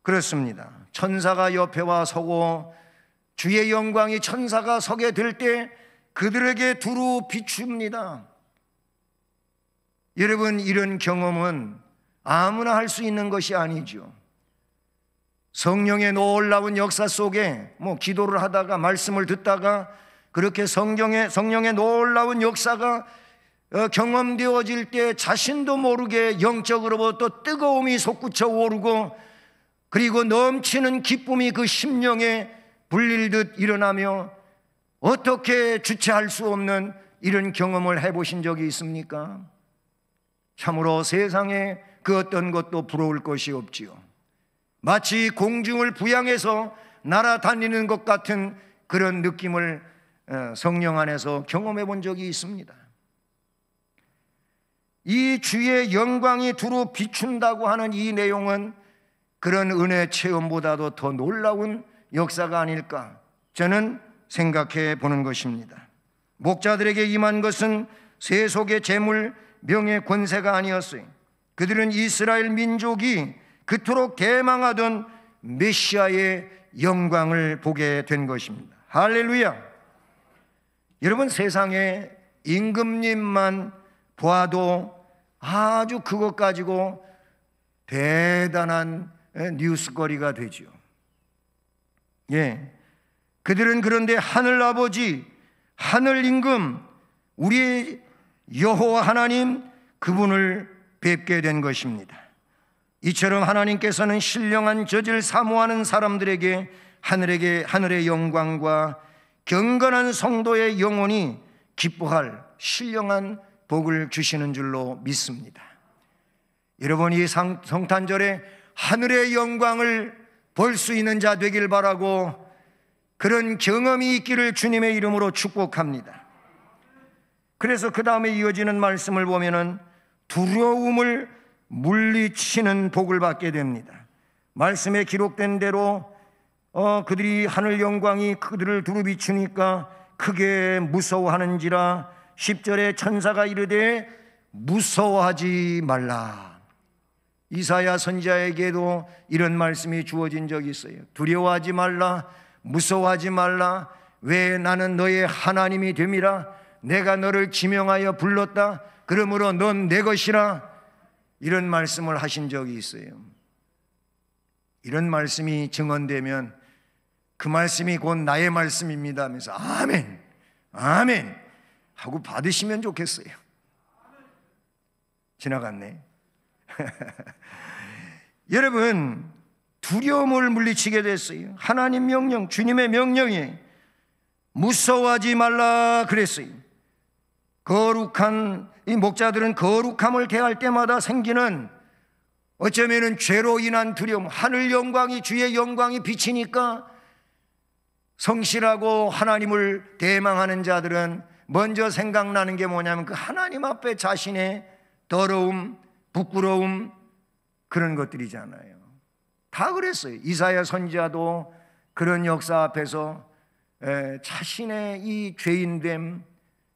그렇습니다. 천사가 옆에 와 서고 주의 영광이 천사가 서게 될 때 그들에게 두루 비춥니다. 여러분, 이런 경험은 아무나 할 수 있는 것이 아니죠. 성령의 놀라운 역사 속에 기도를 하다가 말씀을 듣다가 그렇게 성령의 놀라운 역사가 경험되어질 때 자신도 모르게 영적으로부터 뜨거움이 솟구쳐 오르고 그리고 넘치는 기쁨이 그 심령에 불릴듯 일어나며 어떻게 주체할 수 없는 이런 경험을 해보신 적이 있습니까? 참으로 세상에 그 어떤 것도 부러울 것이 없지요. 마치 공중을 부양해서 날아다니는 것 같은 그런 느낌을 성령 안에서 경험해 본 적이 있습니다. 이 주의 영광이 두루 비춘다고 하는 이 내용은 그런 은혜 체험보다도 더 놀라운 역사가 아닐까 저는 생각해 보는 것입니다. 목자들에게 임한 것은 세속의 재물, 명예, 권세가 아니었어요. 그들은 이스라엘 민족이 그토록 대망하던 메시아의 영광을 보게 된 것입니다. 할렐루야! 여러분, 세상에 임금님만 보아도 아주 그것 가지고 대단한 뉴스거리가 되죠. 그들은 그런데 하늘 아버지, 하늘 임금, 우리의 여호와 하나님, 그분을 뵙게 된 것입니다. 이처럼 하나님께서는 신령한 젖을 사모하는 사람들에게 하늘의 영광과 경건한 성도의 영혼이 기뻐할 신령한 복을 주시는 줄로 믿습니다. 여러분, 이 성탄절에 하늘의 영광을 볼 수 있는 자 되길 바라고 그런 경험이 있기를 주님의 이름으로 축복합니다. 그래서 그 다음에 이어지는 말씀을 보면은 두려움을 물리치는 복을 받게 됩니다. 말씀에 기록된 대로 그들이 하늘 영광이 그들을 두루 비추니까 크게 무서워하는지라 10절에 천사가 이르되 무서워하지 말라. 이사야 선지자에게도 이런 말씀이 주어진 적이 있어요. 두려워하지 말라, 무서워하지 말라. 왜? 나는 너의 하나님이 됨이라. 내가 너를 지명하여 불렀다. 그러므로 넌 내 것이라. 이런 말씀을 하신 적이 있어요. 이런 말씀이 증언되면 그 말씀이 곧 나의 말씀입니다 하면서 아멘, 아멘 하고 받으시면 좋겠어요. 지나갔네. 여러분, 두려움을 물리치게 됐어요. 하나님 명령, 주님의 명령에 무서워하지 말라 그랬어요. 거룩한 이 목자들은 거룩함을 대할 때마다 생기는 어쩌면은 죄로 인한 두려움, 하늘 영광이, 주의 영광이 비치니까 성실하고 하나님을 대망하는 자들은 먼저 생각나는 게 뭐냐면 그 하나님 앞에 자신의 더러움, 부끄러움, 그런 것들이잖아요. 다 그랬어요. 이사야 선지자도 그런 역사 앞에서 자신의 이 죄인됨,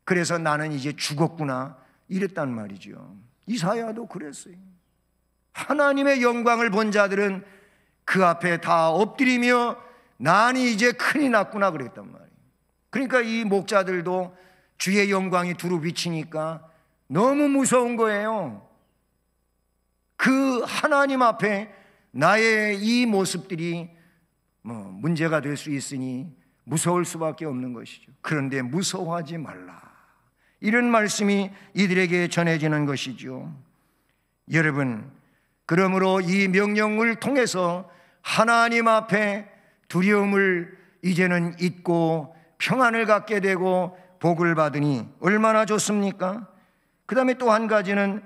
그래서 나는 이제 죽었구나 이랬단 말이죠. 이사야도 그랬어요. 하나님의 영광을 본 자들은 그 앞에 다 엎드리며 난이 이제 큰일 났구나 그랬단 말이에요. 그러니까 이 목자들도 주의 영광이 두루 비치니까 너무 무서운 거예요. 그 하나님 앞에 나의 이 모습들이 문제가 될 수 있으니 무서울 수밖에 없는 것이죠. 그런데 무서워하지 말라, 이런 말씀이 이들에게 전해지는 것이죠. 여러분, 그러므로 이 명령을 통해서 하나님 앞에 두려움을 이제는 잊고 평안을 갖게 되고 복을 받으니 얼마나 좋습니까? 그 다음에 또 한 가지는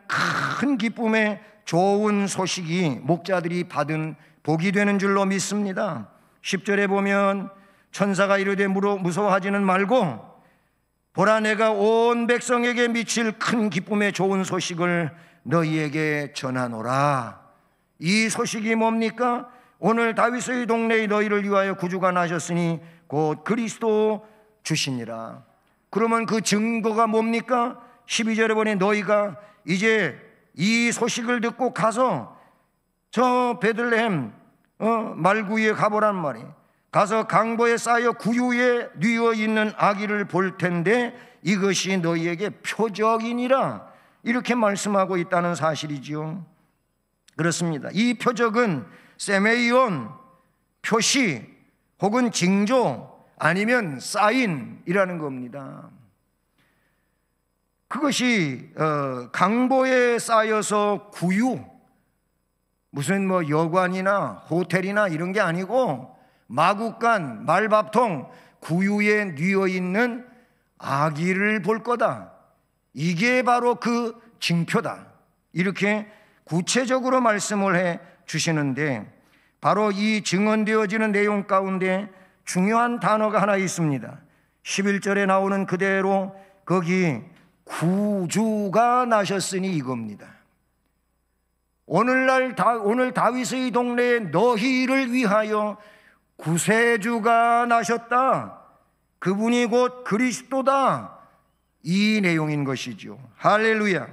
큰 기쁨의 좋은 소식이 목자들이 받은 복이 되는 줄로 믿습니다. 10절에 보면 천사가 이르되 무서워하지는 말고 보라, 내가 온 백성에게 미칠 큰 기쁨의 좋은 소식을 너희에게 전하노라. 이 소식이 뭡니까? 오늘 다윗의 동네에 너희를 위하여 구주가 나셨으니 곧 그리스도 주시니라. 그러면 그 증거가 뭡니까? 12절에 보니 너희가 이제 이 소식을 듣고 가서 저 베들레헴 말구유에 가보란 말이에요. 가서 강보에 쌓여 구유에 뉘어 있는 아기를 볼 텐데 이것이 너희에게 표적이니라, 이렇게 말씀하고 있다는 사실이지요. 그렇습니다. 이 표적은 세메이온, 표시 혹은 징조 아니면 사인이라는 겁니다. 그것이 강보에 쌓여서 구유, 무슨 여관이나 호텔이나 이런 게 아니고 마구간, 말밥통, 구유에 뉘어 있는 아기를 볼 거다. 이게 바로 그 징표다. 이렇게 구체적으로 말씀을 해 주시는데, 바로 이 증언되어지는 내용 가운데 중요한 단어가 하나 있습니다. 11절에 나오는 그대로 거기 구주가 나셨으니 이겁니다. 오늘 다윗의 동네에 너희를 위하여 구세주가 나셨다. 그분이 곧 그리스도다. 이 내용인 것이죠. 할렐루야.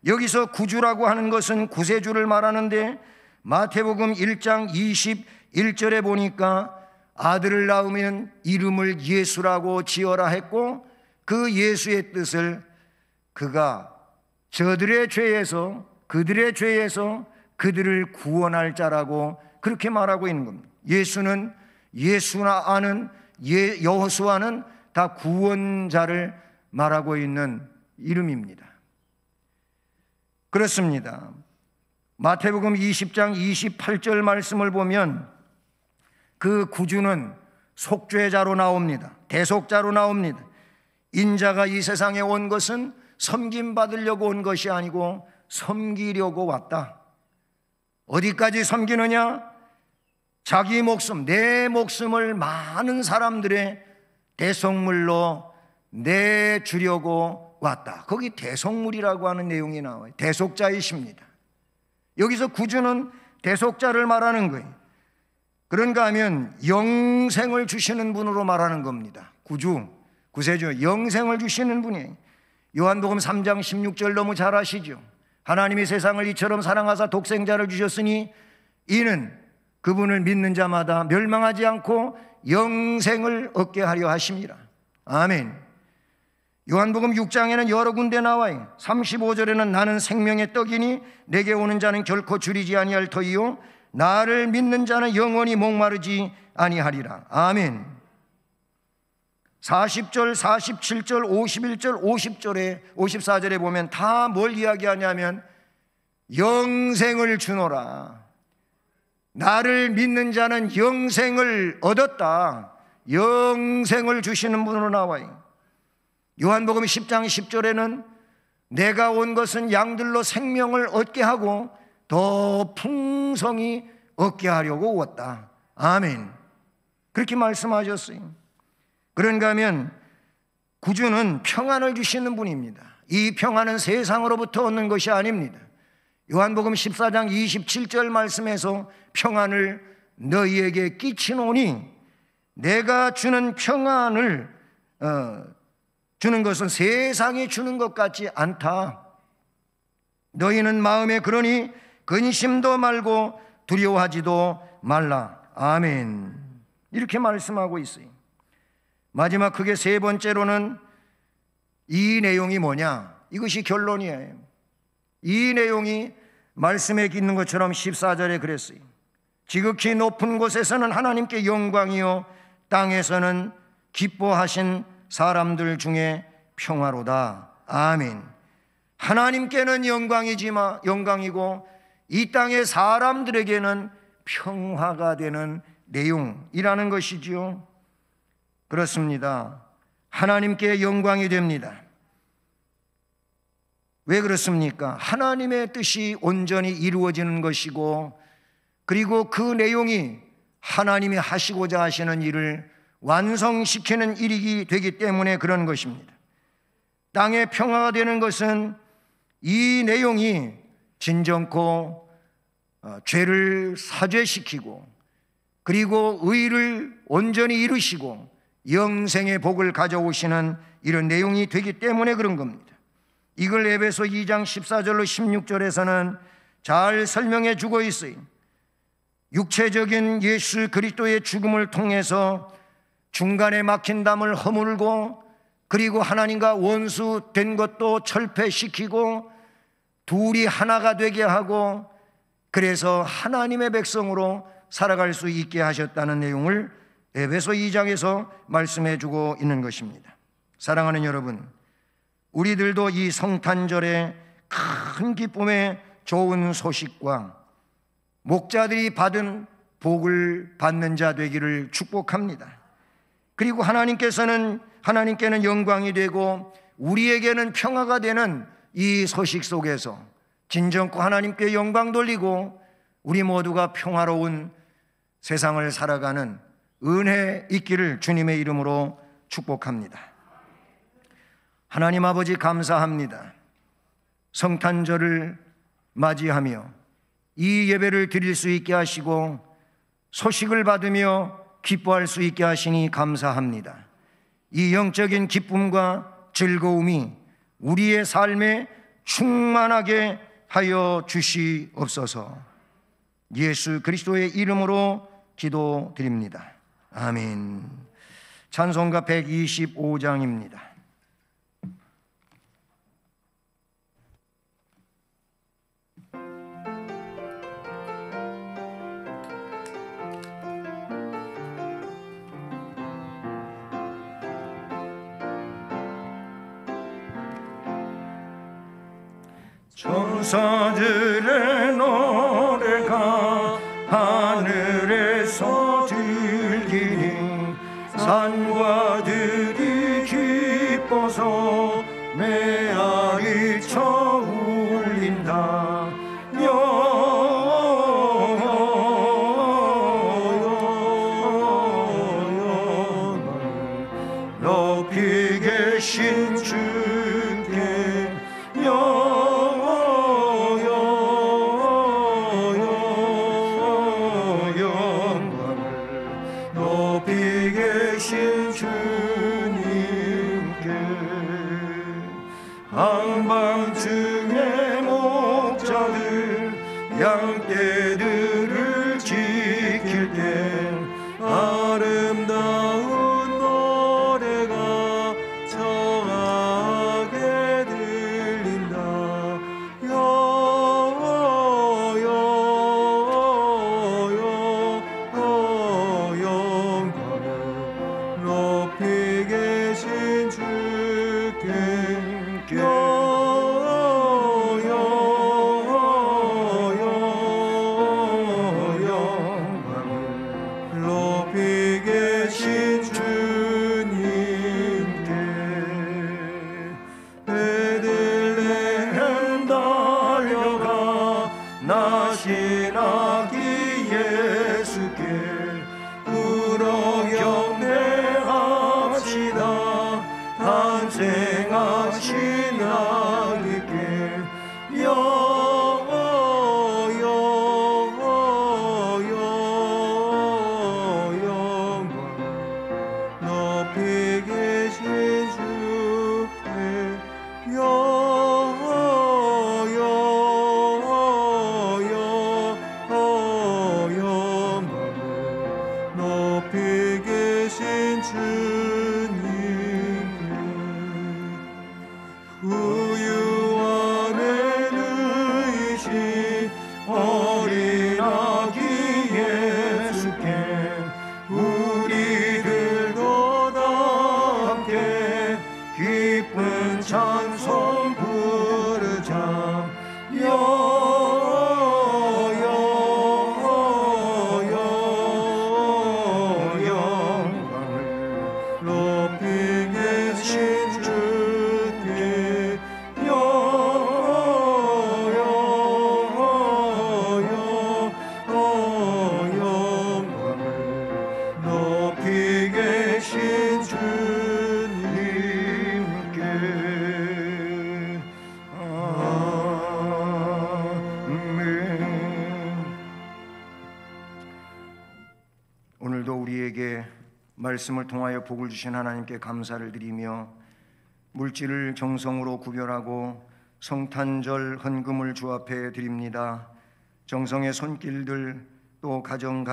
여기서 구주라고 하는 것은 구세주를 말하는데, 마태복음 1장 21절에 보니까 아들을 낳으면 이름을 예수라고 지어라 했고, 그 예수의 뜻을 그가 그들의 죄에서 그들을 구원할 자라고 그렇게 말하고 있는 겁니다. 예수는, 여호수아는 다 구원자를 말하고 있는 이름입니다. 그렇습니다. 마태복음 20장 28절 말씀을 보면 그 구주는 속죄자로 나옵니다. 대속자로 나옵니다. 인자가 이 세상에 온 것은 섬김받으려고 온 것이 아니고 섬기려고 왔다. 어디까지 섬기느냐? 자기 목숨, 내 목숨을 많은 사람들의 대속물로 내주려고 왔다. 거기 대속물이라고 하는 내용이 나와요. 대속자이십니다. 여기서 구주는 대속자를 말하는 거예요. 그런가 하면 영생을 주시는 분으로 말하는 겁니다. 구세주, 영생을 주시는 분이에요. 요한복음 3장 16절 너무 잘 아시죠? 하나님이 세상을 이처럼 사랑하사 독생자를 주셨으니 이는 그분을 믿는 자마다 멸망하지 않고 영생을 얻게 하려 하심이라. 아멘. 요한복음 6장에는 여러 군데 나와요. 35절에는 나는 생명의 떡이니 내게 오는 자는 결코 줄이지 아니할 터이요 나를 믿는 자는 영원히 목마르지 아니하리라. 아멘. 40절, 47절, 51절, 50절에 54절에 보면 다 뭘 이야기하냐면 영생을 주노라. 나를 믿는 자는 영생을 얻었다. 영생을 주시는 분으로 나와요. 요한복음 10장 10절에는 내가 온 것은 양들로 생명을 얻게 하고 더 풍성히 얻게 하려고 왔다. 아멘. 그렇게 말씀하셨어요. 그런가 하면 구주는 평안을 주시는 분입니다. 이 평안은 세상으로부터 얻는 것이 아닙니다. 요한복음 14장 27절 말씀에서 평안을 너희에게 끼치노니 내가 주는 평안을 주는 것은 세상이 주는 것 같지 않다. 너희는 마음에 그러니 근심도 말고 두려워하지도 말라. 아멘. 이렇게 말씀하고 있어요. 마지막 크게 세 번째로는 이 내용이 뭐냐? 이것이 결론이에요. 이 내용이 말씀에 있는 것처럼 14절에 그랬어요. 지극히 높은 곳에서는 하나님께 영광이요 땅에서는 기뻐하신 사람들 중에 평화로다. 아멘. 하나님께는 영광이고 이 땅의 사람들에게는 평화가 되는 내용이라는 것이지요. 그렇습니다. 하나님께 영광이 됩니다. 왜 그렇습니까? 하나님의 뜻이 온전히 이루어지는 것이고, 그리고 그 내용이 하나님이 하시고자 하시는 일을 완성시키는 일이 되기 때문에 그런 것입니다. 땅에 평화가 되는 것은 이 내용이 진정코 죄를 사죄시키고, 그리고 의를 온전히 이루시고 영생의 복을 가져오시는 이런 내용이 되기 때문에 그런 겁니다. 이걸 에베소 2장 14절로 16절에서는 잘 설명해 주고 있어요. 육체적인 예수 그리스도의 죽음을 통해서 중간에 막힌 담을 허물고, 그리고 하나님과 원수된 것도 철폐시키고 둘이 하나가 되게 하고, 그래서 하나님의 백성으로 살아갈 수 있게 하셨다는 내용을 에베소 2장에서 말씀해 주고 있는 것입니다. 사랑하는 여러분, 우리들도 이 성탄절에 큰 기쁨의 좋은 소식과 목자들이 받은 복을 받는 자 되기를 축복합니다. 그리고 하나님께는 영광이 되고 우리에게는 평화가 되는 이 소식 속에서 진정코 하나님께 영광 돌리고 우리 모두가 평화로운 세상을 살아가는 은혜 있기를 주님의 이름으로 축복합니다. 하나님 아버지 감사합니다. 성탄절을 맞이하며 이 예배를 드릴 수 있게 하시고 소식을 받으며 기뻐할 수 있게 하시니 감사합니다. 이 영적인 기쁨과 즐거움이 우리의 삶에 충만하게 하여 주시옵소서. 예수 그리스도의 이름으로 기도드립니다. 아멘. 찬송가 125장입니다. 천사들의 노래가 하늘에서 들리니 산과 들이 기뻐서 메아리 쳐 울린다. 높이 계신 주께 높이 계신 주님께 한밤중에 목자들 양떼들을 지킬 때 아름다운 노래가 청하게 들린다. 높이 계신 주께 높이 계신 주님께 베들레헴 달려가 나신 아기 예수께 울어 경배합시다. 탄생하신 아기께 우리에게 말씀을 통하여 복을 주신 하나님께 감사를 드리며 물질을 정성으로 구별하고 성탄절 헌금을 주 앞에 드립니다. 정성의 손길들, 또 가정,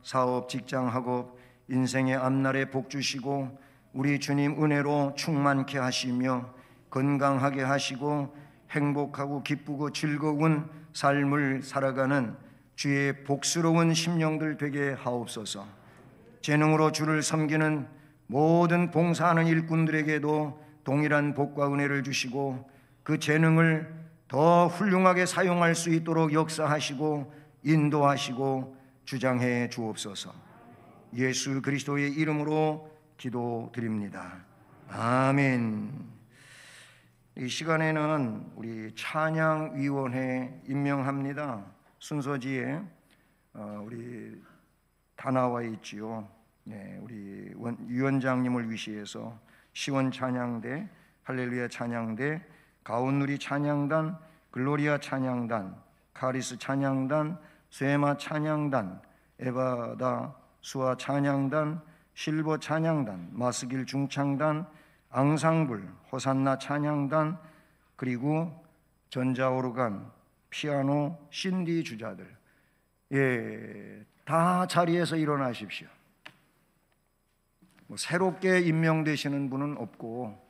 사업, 직장, 학업, 인생의 앞날에 복 주시고 우리 주님 은혜로 충만케 하시며 건강하게 하시고 행복하고 기쁘고 즐거운 삶을 살아가는 주의 복스러운 심령들 되게 하옵소서. 재능으로 주를 섬기는 모든 봉사하는 일꾼들에게도 동일한 복과 은혜를 주시고 그 재능을 더 훌륭하게 사용할 수 있도록 역사하시고 인도하시고 주장해 주옵소서. 예수 그리스도의 이름으로 기도드립니다. 아멘. 이 시간에는 우리 찬양위원회 임명합니다. 순서지에 우리 다 나와 있지요. 네, 우리 위원장님을 위시해서 시원 찬양대, 할렐루야 찬양대, 가온누리 찬양단, 글로리아 찬양단, 카리스 찬양단, 쇠마 찬양단, 에바다 수아 찬양단, 실버 찬양단, 마스길 중창단, 앙상블, 호산나 찬양단, 그리고 전자오르간, 피아노, 신디 주자들, 다 자리에서 일어나십시오. 새롭게 임명되시는 분은 없고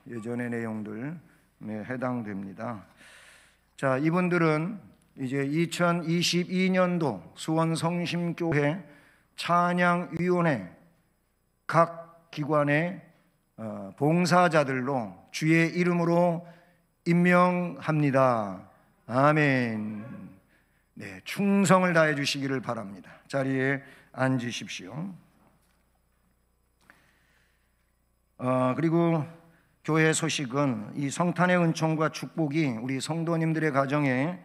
예전의 내용들 해당됩니다. 자, 이분들은 이제 2022년도 수원성심교회 찬양위원회 각 기관의 봉사자들로 주의 이름으로 임명합니다. 아멘. 네, 충성을 다해 주시기를 바랍니다. 자리에 앉으십시오. 그리고 교회 소식은 이 성탄의 은총과 축복이 우리 성도님들의 가정에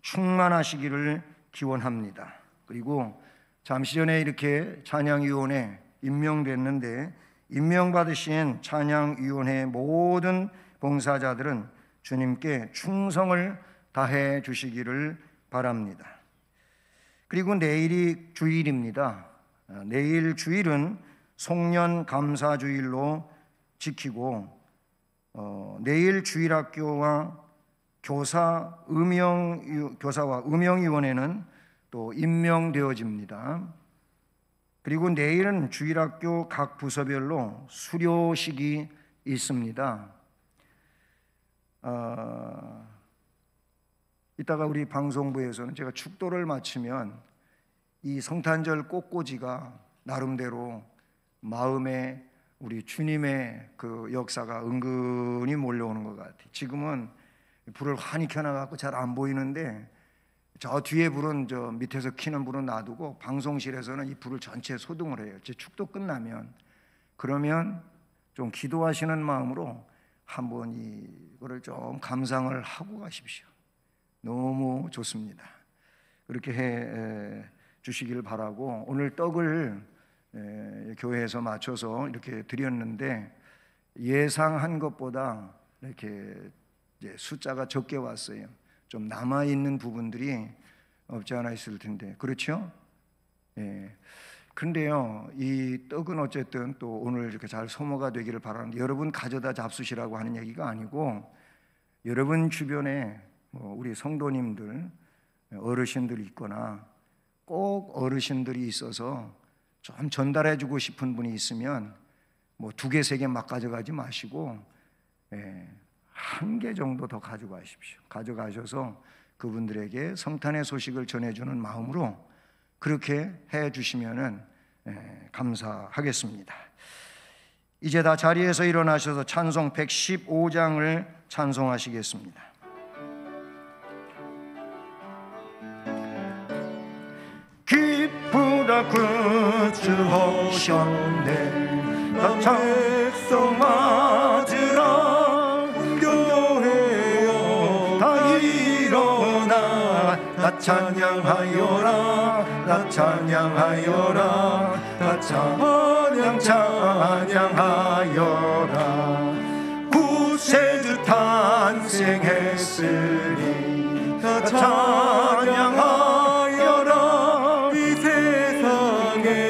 충만하시기를 기원합니다. 그리고 잠시 전에 이렇게 찬양위원회 임명됐는데 임명받으신 찬양위원회 모든 봉사자들은 주님께 충성을 다해 주시기를 바랍니다. 그리고 내일이 주일입니다. 내일 주일은 송년 감사주일로 지키고 내일 주일학교와 교사와 음영위원회는 또 임명되어집니다. 그리고 내일은 주일학교 각 부서별로 수료식이 있습니다. 이따가 우리 방송부에서는 제가 축도를 마치면 이 성탄절 꽃꽂이가 나름대로 마음에 우리 주님의 그 역사가 은근히 몰려오는 것 같아요. 지금은 불을 환히 켜놔갖고 잘 안 보이는데 저 뒤에 불은 저 밑에서 켜는 불은 놔두고 방송실에서는 이 불을 전체 소등을 해요. 제 축도 끝나면. 그러면 좀 기도하시는 마음으로 한번 이거를 좀 감상을 하고 가십시오. 너무 좋습니다. 그렇게 해 주시기를 바라고, 오늘 떡을 교회에서 맞춰서 이렇게 드렸는데 예상한 것보다 이렇게 숫자가 적게 왔어요. 좀 남아있는 부분들이 없지 않아 있을 텐데, 그렇죠? 근데요, 이 떡은 어쨌든 또 오늘 이렇게 잘 소모가 되기를 바라는데, 여러분 가져다 잡수시라고 하는 얘기가 아니고 여러분 주변에 우리 성도님들, 어르신들이 있거나 꼭 어르신들이 있어서 좀 전달해주고 싶은 분이 있으면 뭐 2개, 3개 막 가져가지 마시고 1개 정도 더 가져가십시오. 가져가셔서 그분들에게 성탄의 소식을 전해주는 마음으로 그렇게 해주시면 감사하겠습니다. 이제 다 자리에서 일어나셔서 찬송 115장을 찬송하시겠습니다. 기쁘다 구주하셨네, 나 백성 맞으라 교회여 다 일어나, 나 찬양하여라, 나 찬양하여라, 나 찬양하여라. 구세주 탄생했으니 나 찬양하여라, 이 세상에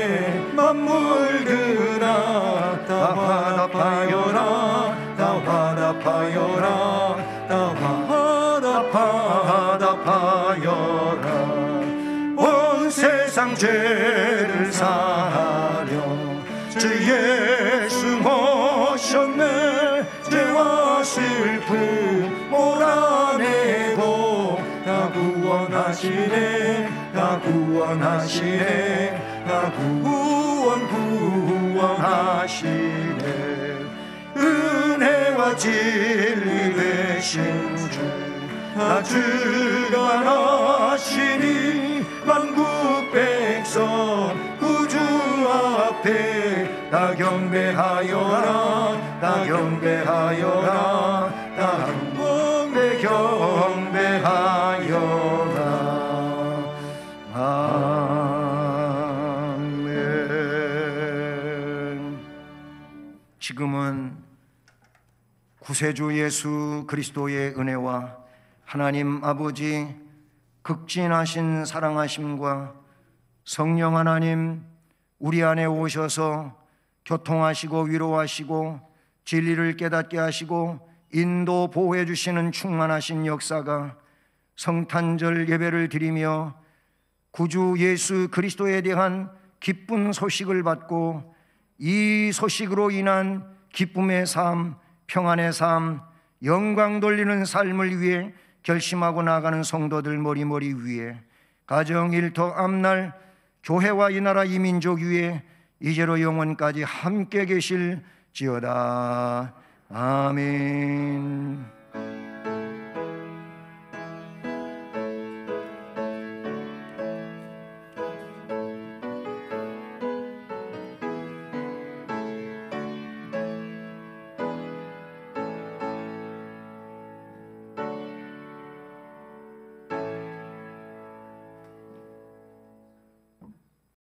죄를 사하려 주 예수 오셨네. 죄와 슬픔 몰아내고 나 구원하시네. 나 구원하시네. 나 구원하시네. 은혜와 진리 되신 주 나 주관하시니 만국 백성 구주 앞에 나 경배하여라. 나 경배하여라. 나 경배하여라. 아멘. 지금은 구세주 예수 그리스도의 은혜와 하나님 아버지 극진하신 사랑하심과 성령 하나님 우리 안에 오셔서 교통하시고 위로하시고 진리를 깨닫게 하시고 인도 보호해 주시는 충만하신 역사가 성탄절 예배를 드리며 구주 예수 그리스도에 대한 기쁜 소식을 받고 이 소식으로 인한 기쁨의 삶, 평안의 삶, 영광 돌리는 삶을 위해 결심하고 나가는 성도들 머리머리 위에 가정, 일터, 앞날, 교회와 이 나라 이 민족 위에 이제로 영원까지 함께 계실지어다. 아멘.